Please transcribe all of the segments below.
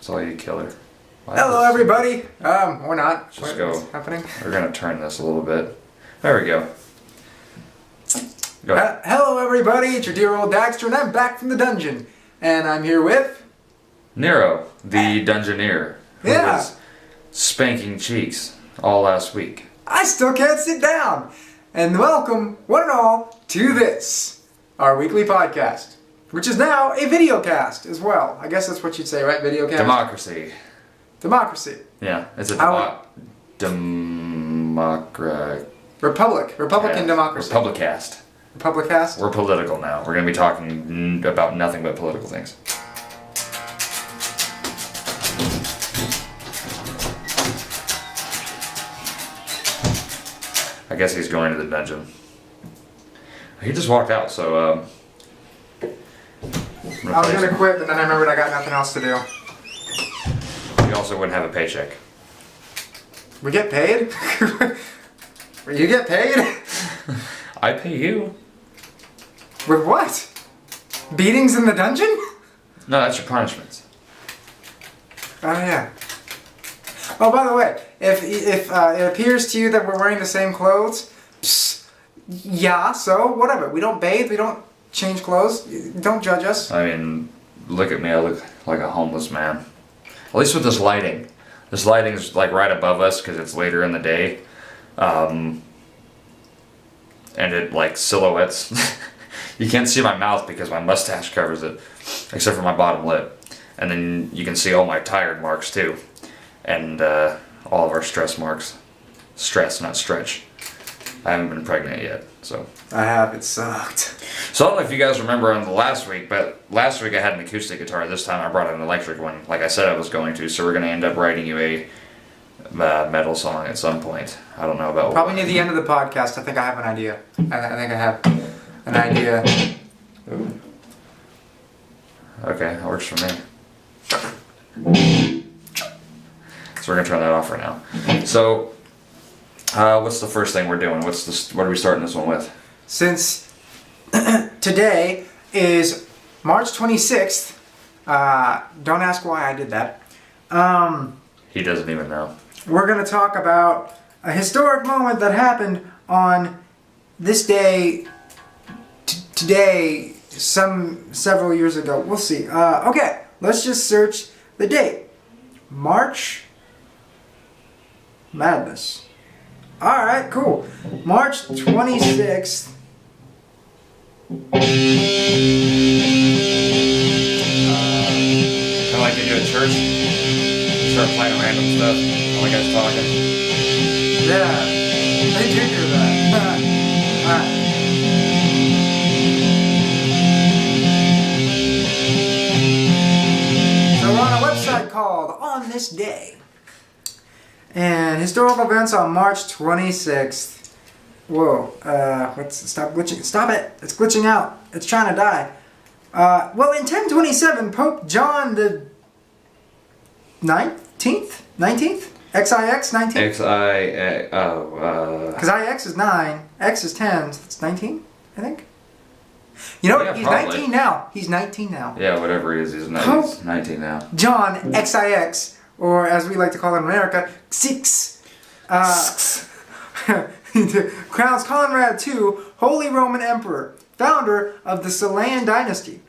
That's all you killer. Hello, everybody. Or not. Just go. What's happening? We're gonna turn this a little bit. There we go. Go ahead. Hello, everybody. It's your dear old Daxter, and I'm back from the dungeon. And I'm here with... Nero, the Dungeoneer, who Yeah. was spanking cheeks all last week. I still can't sit down. And welcome, one and all, to this, our weekly podcast, which is now a video cast as well. I guess that's what you'd say, right? Video cast? Democracy. Democracy. Yeah, it's a Republican democracy. Republicast. Republicast? We're political now. We're going to be talking about nothing but political things. I guess he's going to the dungeon. He just walked out, so I was going to quit, but then I remembered I got nothing else to do. You also wouldn't have a paycheck. We get paid? You get paid? I pay you. With what? Beatings in the dungeon? No, that's your punishments. Oh yeah. Oh, by the way, if it appears to you that we're wearing the same clothes, yeah, so whatever. We don't bathe, we don't change clothes. Don't judge us. I mean, look at me. I look like a homeless man. At least with this lighting. This lighting's like right above us because it's later in the day. And it like silhouettes. You can't see my mouth because my mustache covers it, except for my bottom lip. And then you can see all my tired marks too. And all of our stress marks. Stress, not stretch. I haven't been pregnant yet, so. I have, it sucked. So I don't know if you guys remember on the last week, but last week I had an acoustic guitar. This time I brought an electric one, like I said I was going to. So we're going to end up writing you a metal song at some point. I don't know about Probably near the end of the podcast, I think I have an idea. I think I have an idea. Ooh. Okay, that works for me. So we're going to turn that off for now. So, what's the first thing we're doing? What are we starting this one with? Since today is March 26th, don't ask why I did that. He doesn't even know. We're going to talk about a historic moment that happened on this day, today, several years ago. We'll see. Okay, let's just search the date. March Madness. Alright, cool. March 26th. Kind of like you do at church. Start playing random stuff. All the guys talking. Yeah, they do that. Alright. So we're on a website called On This Day. And historical events on March 26th. Whoa, stop glitching. Stop it! It's glitching out. It's trying to die. Well, in 1027, Pope John the 19th? XIX 19th? Because IX is 9, X is 10, so it's 19, I think. You know what? Yeah, he's probably. 19 now. He's 19 now. Yeah, whatever he is, he's 19 now. John XIX, or as we like to call it in America, Six. Crowns Conrad II, Holy Roman Emperor, founder of the Salian dynasty.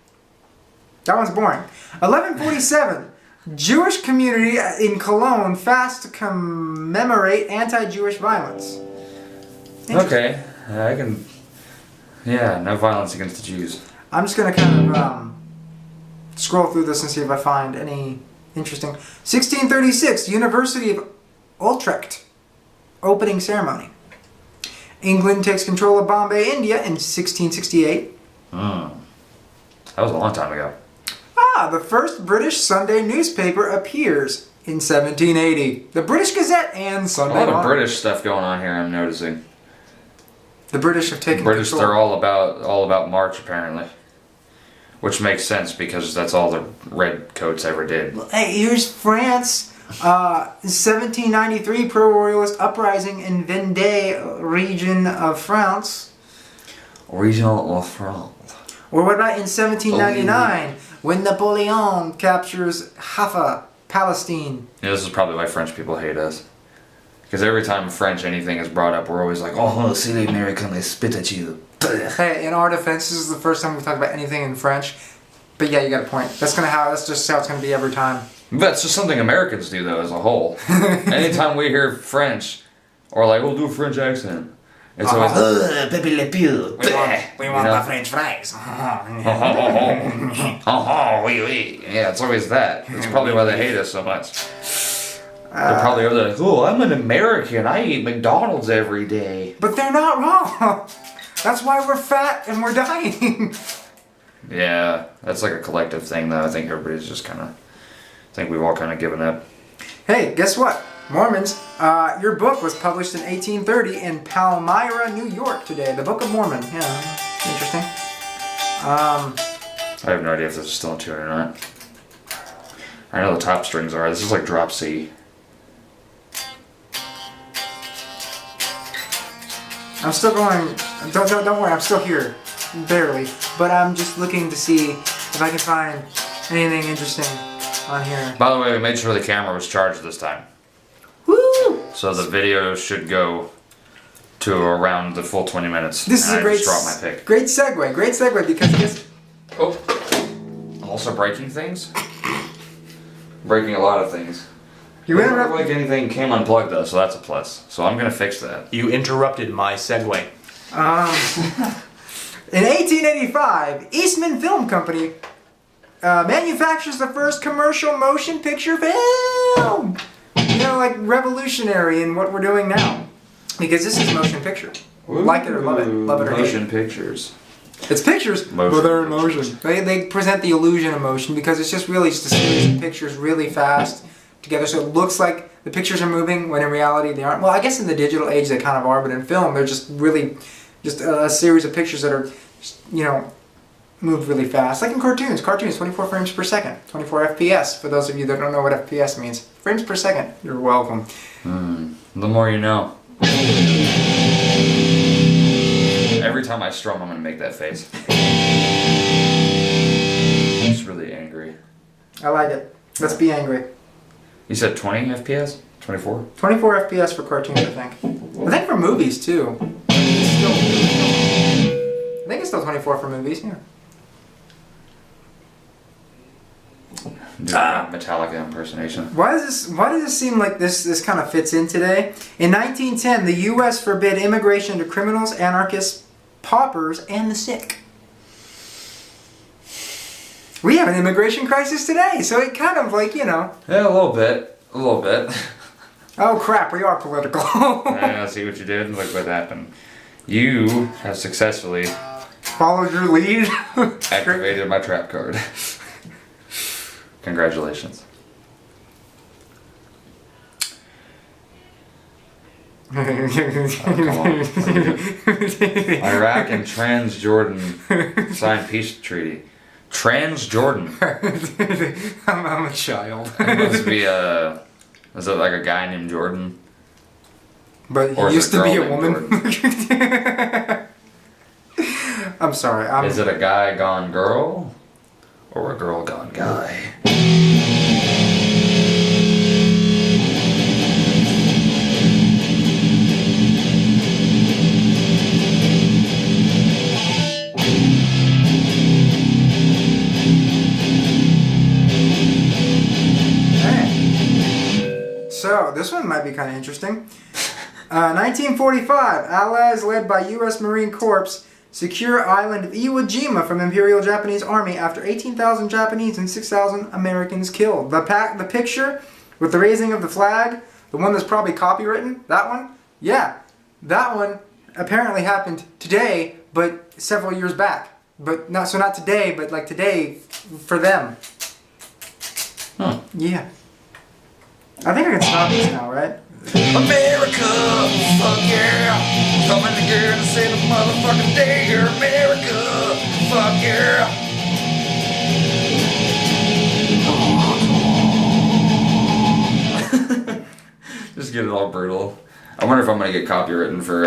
That one's boring. 1147, Jewish community in Cologne fast to commemorate anti-Jewish violence. Okay, I can... Yeah, no violence against the Jews. I'm just going to kind of scroll through this and see if I find any interesting. 1636, University of Utrecht, opening ceremony. England takes control of Bombay, India in 1668. That was a long time ago. The first British Sunday newspaper appears in 1780. The British Gazette and Sunday A lot of Monitor. British stuff going on here, I'm noticing. The British have taken British, control. they're all about March, apparently. Which makes sense, because that's all the red coats ever did. Hey, here's France. 1793, pro-royalist uprising in Vendée region of France. Regional of France. Or what about in 1799, when Napoleon captures Jaffa, Palestine. Yeah, this is probably why French people hate us. Because every time French anything is brought up, we're always like, oh, see the American, they spit at you. Hey, in our defense, this is the first time we've talked about anything in French. But yeah, you got a point. That's just how it's gonna be every time. That's just something Americans do, though, as a whole. Anytime we hear French, or like, we'll do a French accent, it's always, Pepe Le Pew. We want the French fries. Oui, oui. Yeah, it's always that. That's probably why they hate us so much. They're probably over there like, oh, I'm an American. I eat McDonald's every day. But they're not wrong. That's why we're fat and we're dying. Yeah, that's like a collective thing, though. I think everybody's just kind of, I think we've all kind of given up. Hey, guess what? Mormons, your book was published in 1830 in Palmyra, New York today. The Book of Mormon. Yeah, interesting. I have no idea if this is still in tune or not. I know the top strings are. This is like drop C. I'm still going. Don't worry. I'm still here, barely. But I'm just looking to see if I can find anything interesting on here. By the way, we made sure the camera was charged this time. Woo! So the video should go to around the full 20 minutes. This is a great, my pick. great segue because this. Oh, also breaking things. Breaking a lot of things. You It doesn't interrupt. look like anything came unplugged though, so that's a plus. So I'm gonna fix that. You interrupted my segue. In 1885, Eastman Film Company manufactures the first commercial motion picture film. You know, like revolutionary in what we're doing now, because this is motion picture. Like it or love it or hate it. Motion pictures. It's pictures, Motion but they're in motion. They present the illusion of motion because it's just really just a series of pictures really fast together, so it looks like the pictures are moving when in reality they aren't. Well, I guess in the digital age they kind of are, but in film they're just really just a series of pictures that are, you know, moved really fast. Like in cartoons. Cartoons, 24 frames per second. 24 FPS, for those of you that don't know what FPS means. Frames per second. You're welcome. The more you know. Every time I strum, I'm gonna make that face. I'm just really angry. I like it. Let's be angry. You said 20 FPS? 24? 24 FPS for cartoons, I think. I think for movies, too. I think it's still 24 for movies, yeah. Do a Metallica impersonation. Why does this seem like this kind of fits in today? In 1910, the U.S. forbid immigration to criminals, anarchists, paupers, and the sick. We have an immigration crisis today, so it kind of like, you know. Yeah, a little bit. A little bit. Oh crap, we are political. I see what you did. Look what happened. You have successfully Followed your lead. activated my trap card. Congratulations. Oh, come on. Iraq and Transjordan signed peace treaty. Transjordan. I'm a child. Must be a. Is it like a guy named Jordan? But Or he is used it a to be a girl woman. I'm sorry. Is it a guy gone girl? Or a girl gone guy? So, this one might be kind of interesting. 1945, Allies led by U.S. Marine Corps secure island of Iwo Jima from Imperial Japanese Army after 18,000 Japanese and 6,000 Americans killed. The picture with the raising of the flag, the one that's probably copywritten, that one? Yeah, that one apparently happened today, but several years back. But not today, but like today for them. Huh. Yeah. I think I can stop this now, right? America, fuck yeah! Coming together to save the motherfucking day here, America, fuck yeah! Just get it all brutal. I wonder if I'm gonna get copywritten for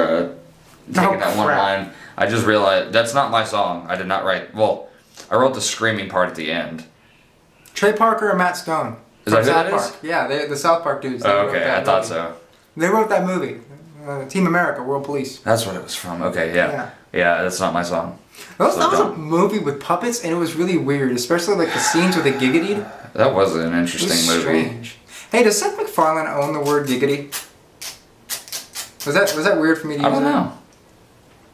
taking that one crap. line. I just realized that's not my song. I did not write. Well, I wrote the screaming part at the end. Trey Parker or Matt Stone? Is that who South that is? Park. Yeah, the South Park dudes. They Oh, wrote okay, that I thought movie. so. They wrote that movie. Team America, World Police. That's what it was from. Okay, yeah, that's not my song. That was a dumb. movie with puppets, and it was really weird, especially like the scenes with the giggity. That was an It interesting was movie. strange. Hey, does Seth MacFarlane own the word giggity? Was that weird for me to use? I don't know.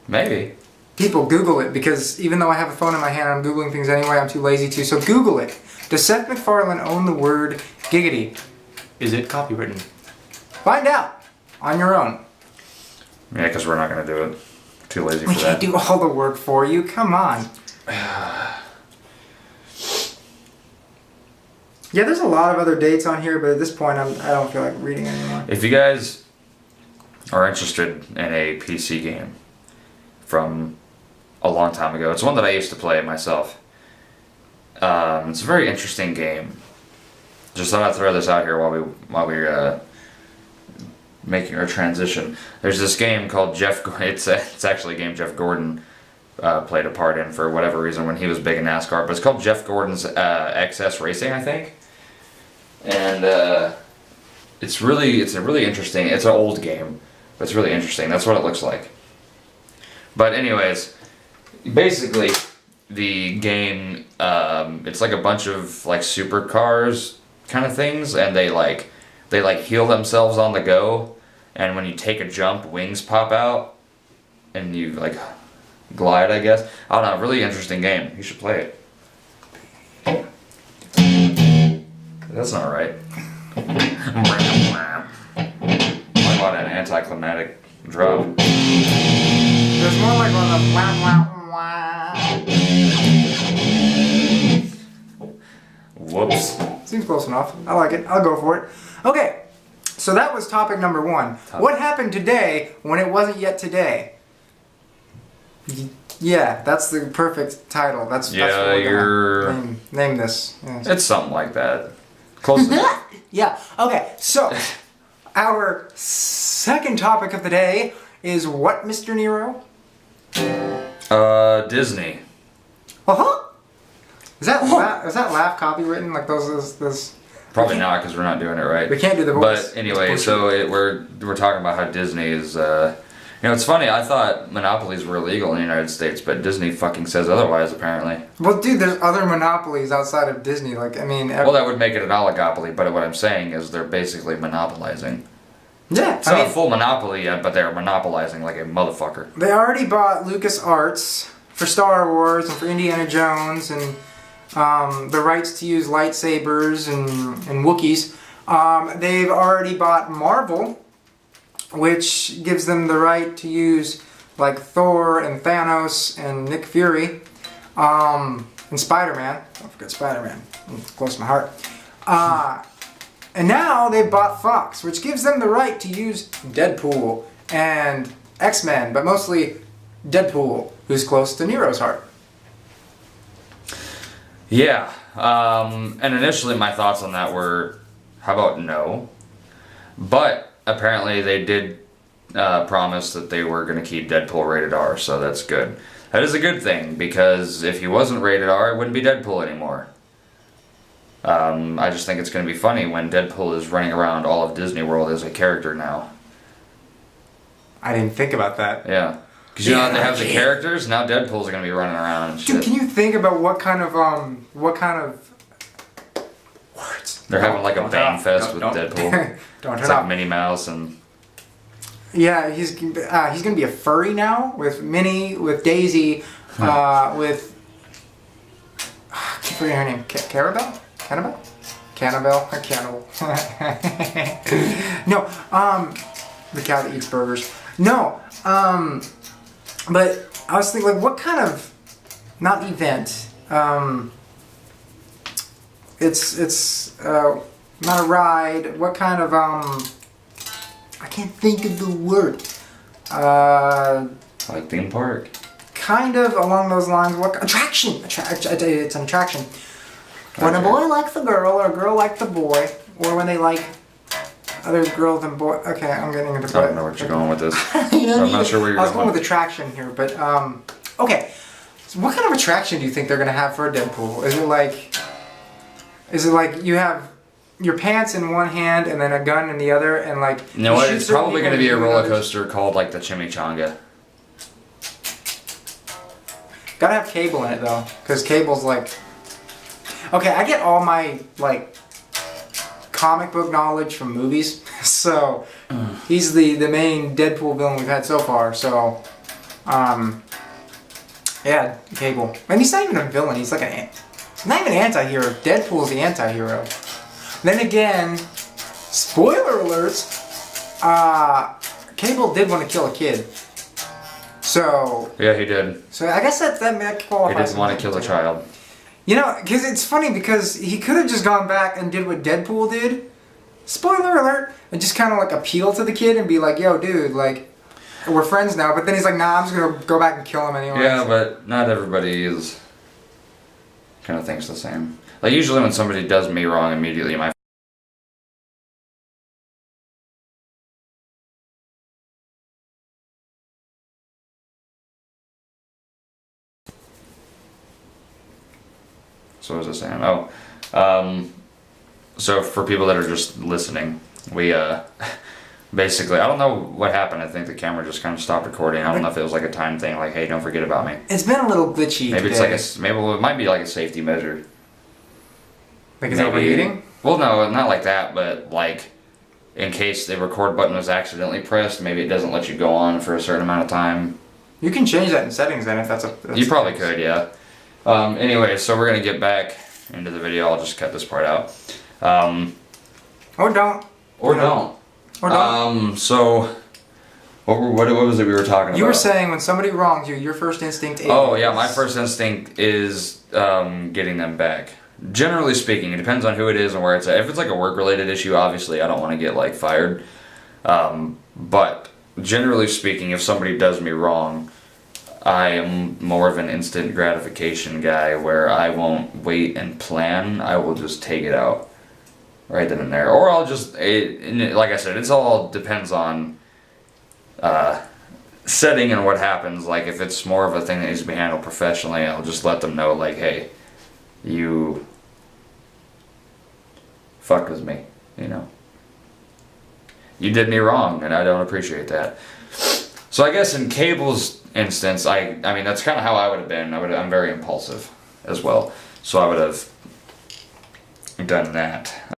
Maybe. People, Google it, because even though I have a phone in my hand, I'm Googling things anyway, I'm too lazy to, so Google it. Does Seth MacFarlane own the word giggity? Is it copywritten? Find out on your own. Yeah, because we're not going to do it. Too lazy We for can't that. do all the work for you, come on. Yeah, there's a lot of other dates on here, but at this point I don't feel like reading anymore. If you guys are interested in a PC game from a long time ago, it's one that I used to play myself. It's a very interesting game. Just thought I'd throw this out here while we're making our transition. There's this game called It's actually a game Jeff Gordon played a part in for whatever reason when he was big in NASCAR. But it's called Jeff Gordon's XS Racing, I think. And it's a really interesting. It's an old game, but it's really interesting. That's what it looks like. But anyways, basically the game it's like a bunch of like supercars kind of things, and they heal themselves on the go, and when you take a jump, wings pop out, and you like glide, I guess. I don't know, really interesting game. You should play it. That's not right. I want an anticlimactic drum. There's more like on the wah wah wah. Whoops. Seems close enough. I like it. I'll go for it. Okay, so that was topic number 1. What happened today when it wasn't yet today? Yeah, that's the perfect title. That's what we're gonna name this. Yes. It's something like that. Close enough. Yeah, okay, so our second topic of the day is what, Mr. Nero? Disney. Uh-huh. Is that laugh copywritten? Like those Probably not, because we're not doing it right. We can't do the voice. But anyway, so we're talking about how Disney is. It's funny. I thought monopolies were illegal in the United States, but Disney fucking says otherwise, apparently. Well, dude, there's other monopolies outside of Disney. Like, I mean, Well, that would make it an oligopoly, but what I'm saying is they're basically monopolizing. yeah, It's not a full monopoly yet, but they're monopolizing like a motherfucker. they already bought LucasArts for Star Wars and for Indiana Jones and the rights to use lightsabers and Wookiees. They've already bought Marvel, which gives them the right to use like Thor and Thanos and Nick Fury and Spider-Man. Don't forget Spider-Man. It's close to my heart. And now they've bought Fox, which gives them the right to use Deadpool and X-Men, but mostly Deadpool, who's close to Nero's heart. Yeah. And initially my thoughts on that were, how about no? But apparently they did promise that they were going to keep Deadpool rated R, so that's good. That is a good thing, because if he wasn't rated R, it wouldn't be Deadpool anymore. I just think it's going to be funny when Deadpool is running around all of Disney World as a character now. I didn't think about that. Yeah. Because you know how they have the characters, now Deadpool's going to be running around and shit. Dude, can you think about what kind of words? They're having like a bang fest with Deadpool. Don't It's turn like off. Minnie Mouse and... Yeah, he's gonna be a furry now with Minnie, with Daisy, with I keep forgetting her name. Cannibal? No, the cow that eats burgers. No, but I was thinking, like, what kind of not event? It's not a ride. What kind of I can't think of the word. like theme park. Kind of along those lines. What attraction? It's an attraction. When a boy likes a girl, or a girl likes a boy, or when they like other girls and boys. Okay, I'm getting into. I don't know where you're going with this. You know, I'm not sure where you're I was going. going with attraction here, but okay. So what kind of attraction do you think they're gonna have for a Deadpool? Is it like you have your pants in one hand and then a gun in the other, and like. You know what? It's probably going to be a roller others. coaster called like the Chimichanga. Gotta have cable in it though, because cable's like. Okay, I get all my like comic book knowledge from movies, so he's the main Deadpool villain we've had so far. So, yeah, Cable, and he's not even a villain. He's like not even an anti-hero. Deadpool's the anti-hero. Then again, spoiler alerts. Cable did want to kill a kid. So Yeah, he did. So I guess that qualifies. He didn't want to kill a child. You know, because it's funny because he could have just gone back and did what Deadpool did. Spoiler alert! And just kind of like appeal to the kid and be like, "Yo, dude, like, we're friends now." But then he's like, "Nah, I'm just gonna go back and kill him anyway." Yeah, but not everybody is. Kind of thinks the same. Like usually when somebody does me wrong, immediately my. So what was I saying? Oh, so for people that are just listening, we basically, I don't know what happened. I think the camera just kind of stopped recording. I don't know if it was like a time thing, like, hey, don't forget about me. It's been a little glitchy. Maybe today. it's like maybe it might be like a safety measure. Like it's overheating. Well, no, not like that, but like in case the record button was accidentally pressed, maybe it doesn't let you go on for a certain amount of time. You can change that in settings then if that's You probably could, yeah. Anyway, so we're gonna get back into the video. I'll just cut this part out. Or don't. Or don't. Or don't. So what was it we were talking about? You were saying when somebody wrongs you, your first instinct is... Oh yeah, my first instinct is getting them back. Generally speaking, it depends on who it is and where it's at. If it's like a work-related issue, obviously I don't want to get like fired. But generally speaking, if somebody does me wrong, I am more of an instant gratification guy where I won't wait and plan. I will just take it out right then and there. Or I'll just, like I said, it's all depends on setting and what happens. Like if it's more of a thing that needs to be handled professionally, I'll just let them know like, hey, you fucked with me, you know. You did me wrong and I don't appreciate that. So I guess in Cable's instance, I mean that's kind of how I would have been. I'm very impulsive as well, so I would have done that.